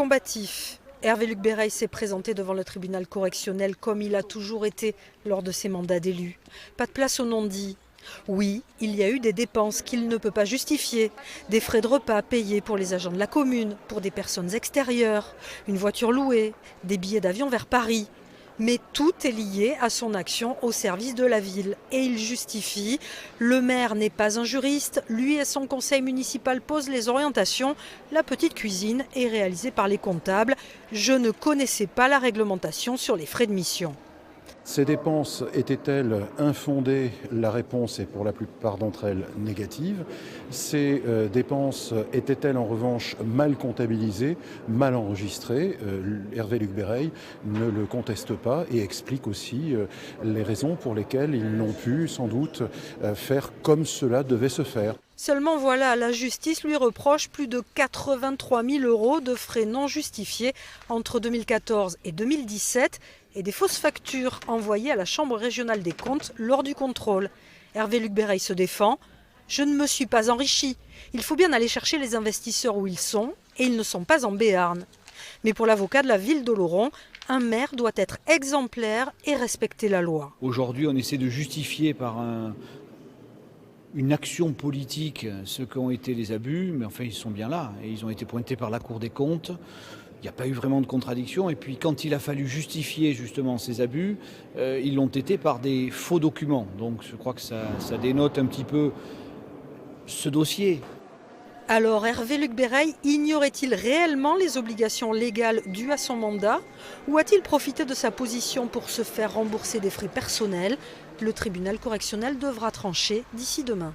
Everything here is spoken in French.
combatif. Hervé-Luc Béreil s'est présenté devant le tribunal correctionnel comme il a toujours été lors de ses mandats d'élu. Pas de place au non-dit. Oui, il y a eu des dépenses qu'il ne peut pas justifier. Des frais de repas payés pour les agents de la commune, pour des personnes extérieures, une voiture louée, des billets d'avion vers Paris. Mais tout est lié à son action au service de la ville. Et il justifie, le maire n'est pas un juriste, lui et son conseil municipal posent les orientations, la petite cuisine est réalisée par les comptables. Je ne connaissais pas la réglementation sur les frais de mission. Ces dépenses étaient-elles infondées? La réponse est pour la plupart d'entre elles négative. Ces dépenses étaient-elles en revanche mal comptabilisées, mal enregistrées? Hervé-Luc Béreil ne le conteste pas et explique aussi les raisons pour lesquelles ils n'ont pu sans doute faire comme cela devait se faire. Seulement voilà, la justice lui reproche plus de 83 000 € de frais non justifiés entre 2014 et 2017 et des fausses factures envoyées à la Chambre régionale des comptes lors du contrôle. Hervé-Luc Béreil se défend. « Je ne me suis pas enrichi. Il faut bien aller chercher les investisseurs où ils sont et ils ne sont pas en Béarn. » Mais pour l'avocat de la ville d'Oloron, un maire doit être exemplaire et respecter la loi. Aujourd'hui, on essaie de justifier par une action politique ce qu'ont été les abus, mais enfin ils sont bien là et ils ont été pointés par la Cour des comptes. Il n'y a pas eu vraiment de contradiction et puis quand il a fallu justifier justement ces abus, ils l'ont été par des faux documents. Donc je crois que ça dénote un petit peu ce dossier. Alors Hervé-Luc Béreil ignorait-il réellement les obligations légales dues à son mandat ou a-t-il profité de sa position pour se faire rembourser des frais personnels? Le tribunal correctionnel devra trancher d'ici demain.